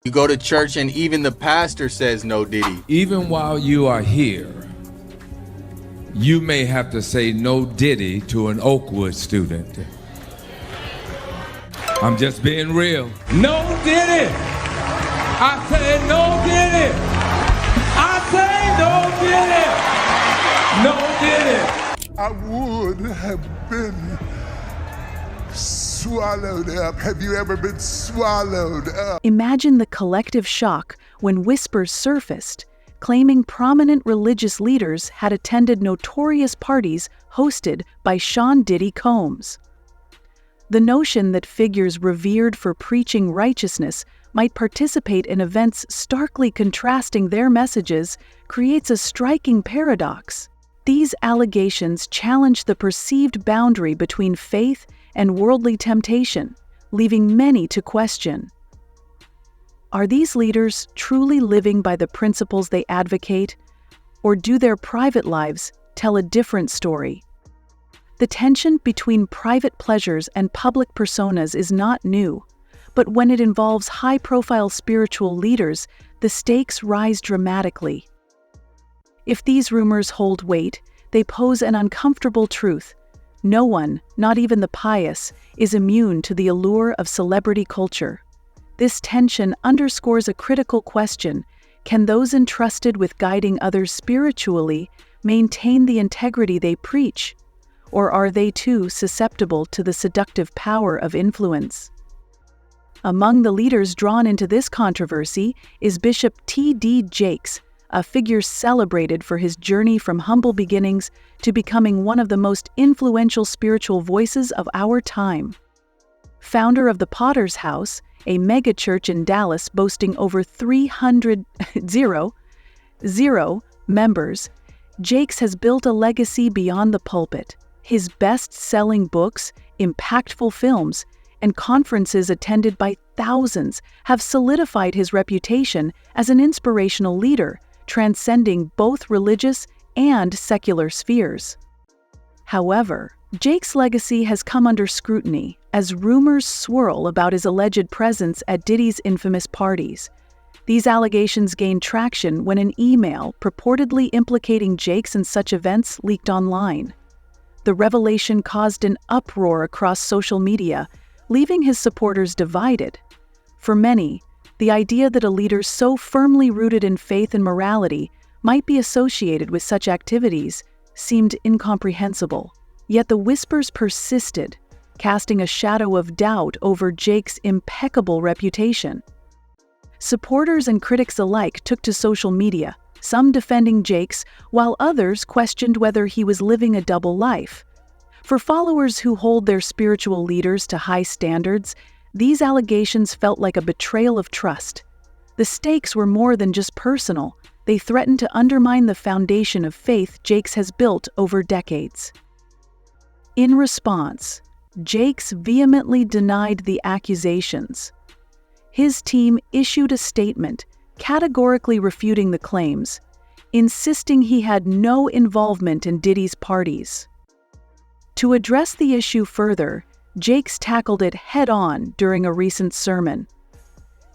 You go to church and even the pastor says no Diddy. Even while you are here, you may have to say no Diddy to an Oakwood student. I'm just being real. No Diddy! I said no Diddy! I say no Diddy! No Diddy! I would have been swallowed up. Have you ever been swallowed up? Imagine the collective shock when whispers surfaced, claiming prominent religious leaders had attended notorious parties hosted by Sean Diddy Combs. The notion that figures revered for preaching righteousness might participate in events starkly contrasting their messages creates a striking paradox. These allegations challenge the perceived boundary between faith and worldly temptation, leaving many to question. Are these leaders truly living by the principles they advocate, or do their private lives tell a different story? The tension between private pleasures and public personas is not new, but when it involves high-profile spiritual leaders, the stakes rise dramatically. If these rumors hold weight, they pose an uncomfortable truth. No one, not even the pious, is immune to the allure of celebrity culture. This tension underscores a critical question: can those entrusted with guiding others spiritually maintain the integrity they preach? Or are they too susceptible to the seductive power of influence? Among the leaders drawn into this controversy is Bishop T.D. Jakes, a figure celebrated for his journey from humble beginnings to becoming one of the most influential spiritual voices of our time. Founder of the Potter's House, a megachurch in Dallas boasting over 300 members, Jakes has built a legacy beyond the pulpit. His best-selling books, impactful films, and conferences attended by thousands have solidified his reputation as an inspirational leader, transcending both religious and secular spheres. However, Jake's legacy has come under scrutiny as rumors swirl about his alleged presence at Diddy's infamous parties. These allegations gained traction when an email purportedly implicating Jakes in such events leaked online. The revelation caused an uproar across social media, leaving his supporters divided. For many, the idea that a leader so firmly rooted in faith and morality might be associated with such activities seemed incomprehensible. Yet the whispers persisted, casting a shadow of doubt over Jake's impeccable reputation. Supporters and critics alike took to social media, some defending Jakes, while others questioned whether he was living a double life. For followers who hold their spiritual leaders to high standards, these allegations felt like a betrayal of trust. The stakes were more than just personal. They threatened to undermine the foundation of faith Jakes has built over decades. In response, Jakes vehemently denied the accusations. His team issued a statement categorically refuting the claims, insisting he had no involvement in Diddy's parties. To address the issue further, Jakes tackled it head-on during a recent sermon.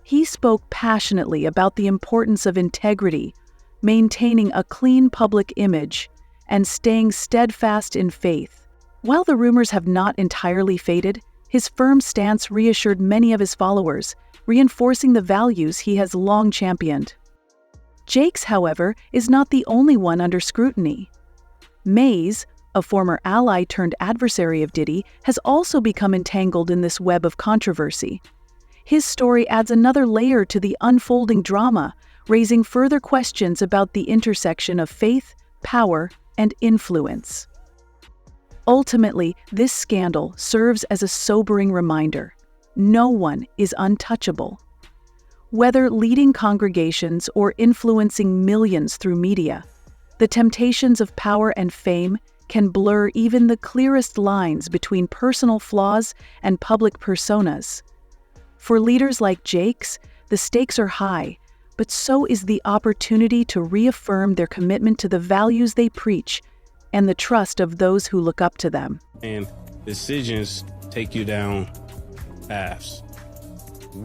He spoke passionately about the importance of integrity, maintaining a clean public image, and staying steadfast in faith. While the rumors have not entirely faded, his firm stance reassured many of his followers, reinforcing the values he has long championed. Jakes, however, is not the only one under scrutiny. Mays, a former ally turned adversary of Diddy, has also become entangled in this web of controversy. His story adds another layer to the unfolding drama, raising further questions about the intersection of faith, power, and influence. Ultimately, this scandal serves as a sobering reminder: no one is untouchable. Whether leading congregations or influencing millions through media, the temptations of power and fame can blur even the clearest lines between personal flaws and public personas. For leaders like Jakes, the stakes are high, but so is the opportunity to reaffirm their commitment to the values they preach and the trust of those who look up to them. And decisions take you down paths.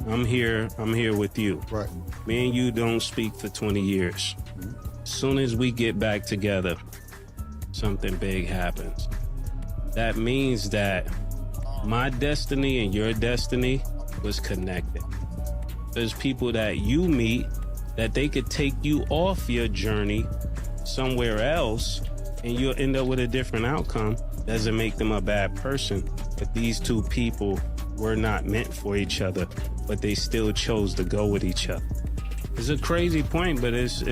I'm here with you. Right. Me and you don't speak for 20 years. As soon as we get back together, something big happens. That means that my destiny and your destiny was connected. There's people that you meet that they could take you off your journey somewhere else and you'll end up with a different outcome. Doesn't make them a bad person, but these two people were not meant for each other, but they still chose to go with each other. It's a crazy point, but it's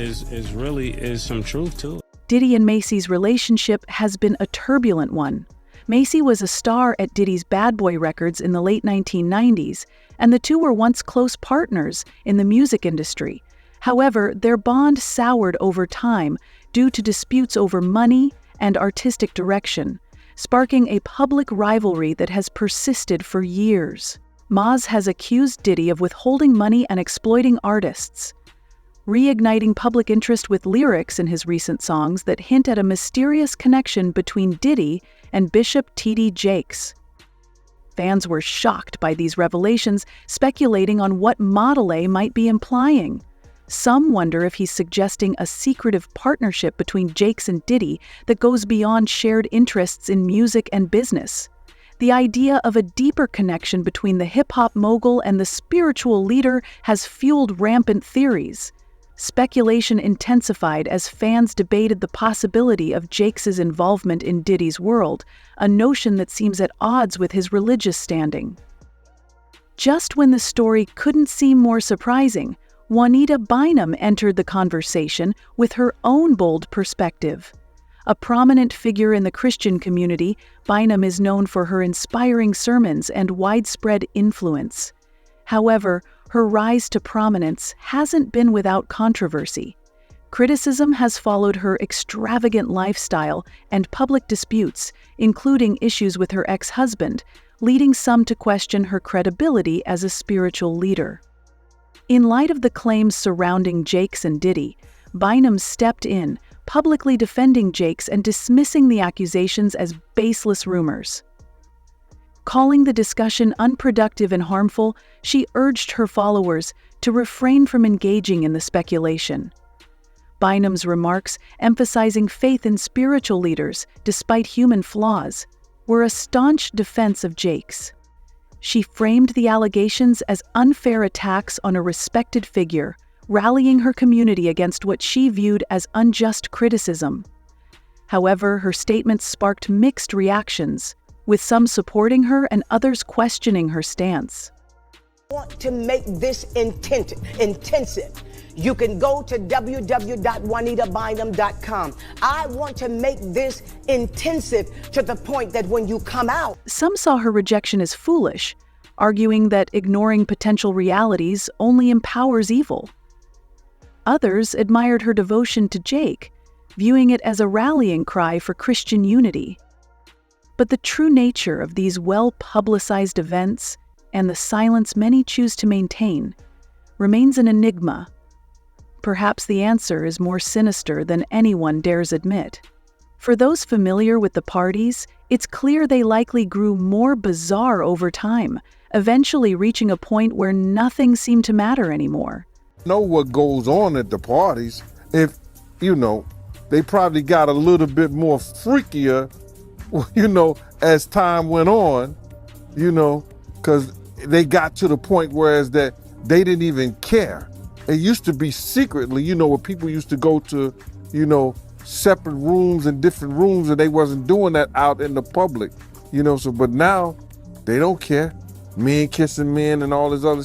really some truth to it. Diddy and Macy's relationship has been a turbulent one. Macy was a star at Diddy's Bad Boy Records in the late 1990s, and the two were once close partners in the music industry. However, their bond soured over time due to disputes over money and artistic direction, sparking a public rivalry that has persisted for years. Maz has accused Diddy of withholding money and exploiting artists, reigniting public interest with lyrics in his recent songs that hint at a mysterious connection between Diddy and Bishop T.D. Jakes. Fans were shocked by these revelations, speculating on what Modelay might be implying. Some wonder if he's suggesting a secretive partnership between Jakes and Diddy that goes beyond shared interests in music and business. The idea of a deeper connection between the hip-hop mogul and the spiritual leader has fueled rampant theories. Speculation intensified as fans debated the possibility of Jakes' involvement in Diddy's world, a notion that seems at odds with his religious standing. Just when the story couldn't seem more surprising, Juanita Bynum entered the conversation with her own bold perspective. A prominent figure in the Christian community, Bynum is known for her inspiring sermons and widespread influence. However, her rise to prominence hasn't been without controversy. Criticism has followed her extravagant lifestyle and public disputes, including issues with her ex-husband, leading some to question her credibility as a spiritual leader. In light of the claims surrounding Jakes and Diddy, Bynum stepped in, publicly defending Jakes and dismissing the accusations as baseless rumors. Calling the discussion unproductive and harmful, she urged her followers to refrain from engaging in the speculation. Bynum's remarks, emphasizing faith in spiritual leaders despite human flaws, were a staunch defense of Jakes. She framed the allegations as unfair attacks on a respected figure, rallying her community against what she viewed as unjust criticism. However, her statements sparked mixed reactions, with some supporting her and others questioning her stance. I want to make this intensive. You can go to www.juanitabynum.com. I want to make this intensive to the point that when you come out... Some saw her rejection as foolish, arguing that ignoring potential realities only empowers evil. Others admired her devotion to Jake, viewing it as a rallying cry for Christian unity. But the true nature of these well-publicized events, and the silence many choose to maintain, remains an enigma. Perhaps the answer is more sinister than anyone dares admit. For those familiar with the parties, it's clear they likely grew more bizarre over time, eventually reaching a point where nothing seemed to matter anymore. Know what goes on at the parties. If, they probably got a little bit more freakier, as time went on, because they got to the point whereas that they didn't even care. It used to be secretly, where people used to go to, separate rooms and different rooms, and they wasn't doing that out in the public, but now they don't care. Men kissing men and all this other,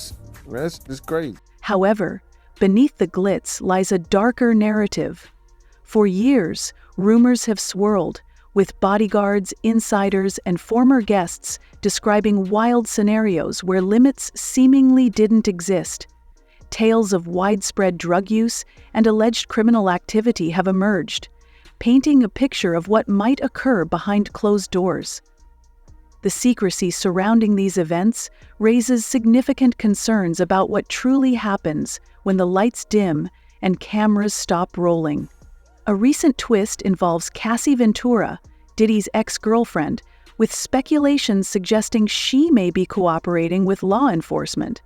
that's crazy. However, beneath the glitz lies a darker narrative. For years, rumors have swirled, with bodyguards, insiders, and former guests describing wild scenarios where limits seemingly didn't exist. Tales of widespread drug use and alleged criminal activity have emerged, painting a picture of what might occur behind closed doors. The secrecy surrounding these events raises significant concerns about what truly happens when the lights dim and cameras stop rolling. A recent twist involves Cassie Ventura, Diddy's ex-girlfriend, with speculations suggesting she may be cooperating with law enforcement.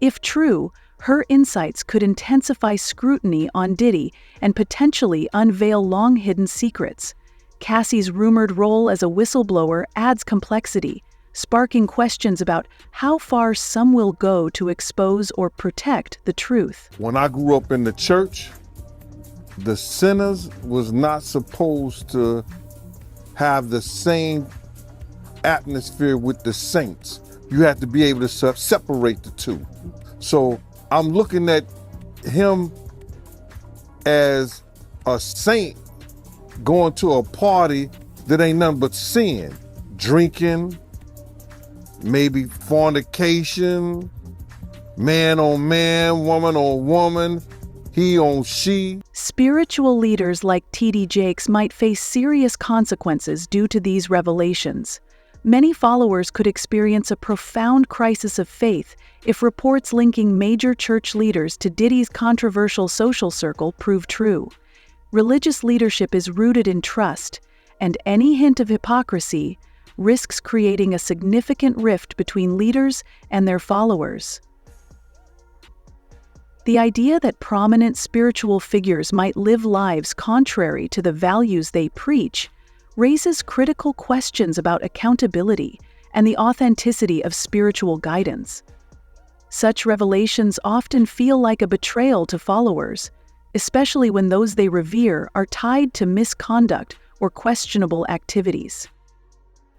If true, her insights could intensify scrutiny on Diddy and potentially unveil long-hidden secrets. Cassie's rumored role as a whistleblower adds complexity, sparking questions about how far some will go to expose or protect the truth. When I grew up in the church, the sinners was not supposed to have the same atmosphere with the saints. You had to be able to separate the two. So I'm looking at him as a saint going to a party that ain't nothing but sin. Drinking, maybe fornication, man on man, woman on woman, he on she. Spiritual leaders like T.D. Jakes might face serious consequences due to these revelations. Many followers could experience a profound crisis of faith if reports linking major church leaders to Diddy's controversial social circle prove true. Religious leadership is rooted in trust, and any hint of hypocrisy risks creating a significant rift between leaders and their followers. The idea that prominent spiritual figures might live lives contrary to the values they preach raises critical questions about accountability and the authenticity of spiritual guidance. Such revelations often feel like a betrayal to followers, especially when those they revere are tied to misconduct or questionable activities.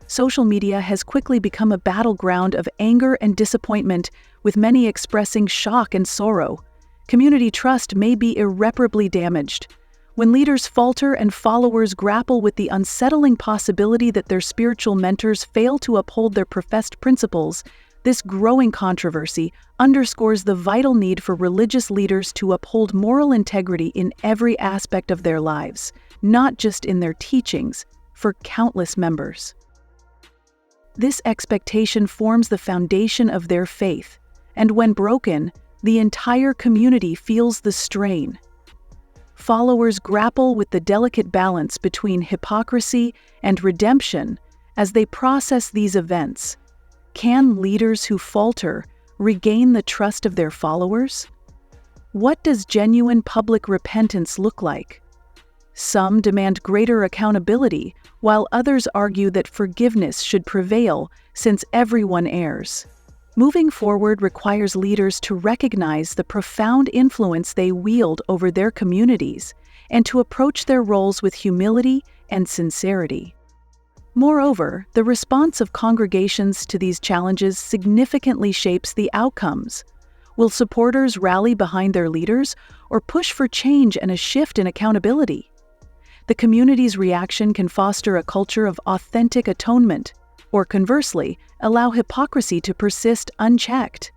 Social media has quickly become a battleground of anger and disappointment, with many expressing shock and sorrow. Community trust may be irreparably damaged. When leaders falter and followers grapple with the unsettling possibility that their spiritual mentors fail to uphold their professed principles, this growing controversy underscores the vital need for religious leaders to uphold moral integrity in every aspect of their lives, not just in their teachings, for countless members. This expectation forms the foundation of their faith, and when broken, the entire community feels the strain. Followers grapple with the delicate balance between hypocrisy and redemption as they process these events. Can leaders who falter regain the trust of their followers? What does genuine public repentance look like? Some demand greater accountability, while others argue that forgiveness should prevail since everyone errs. Moving forward requires leaders to recognize the profound influence they wield over their communities and to approach their roles with humility and sincerity. Moreover, the response of congregations to these challenges significantly shapes the outcomes. Will supporters rally behind their leaders or push for change and a shift in accountability? The community's reaction can foster a culture of authentic atonement, or conversely, allow hypocrisy to persist unchecked.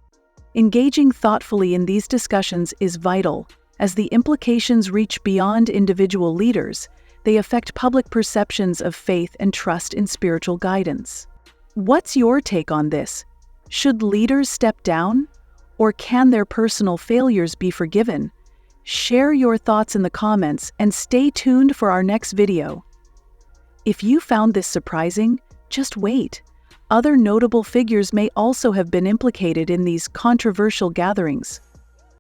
Engaging thoughtfully in these discussions is vital, as the implications reach beyond individual leaders. They affect public perceptions of faith and trust in spiritual guidance. What's your take on this? Should leaders step down? Or can their personal failures be forgiven? Share your thoughts in the comments and stay tuned for our next video. If you found this surprising, just wait. Other notable figures may also have been implicated in these controversial gatherings.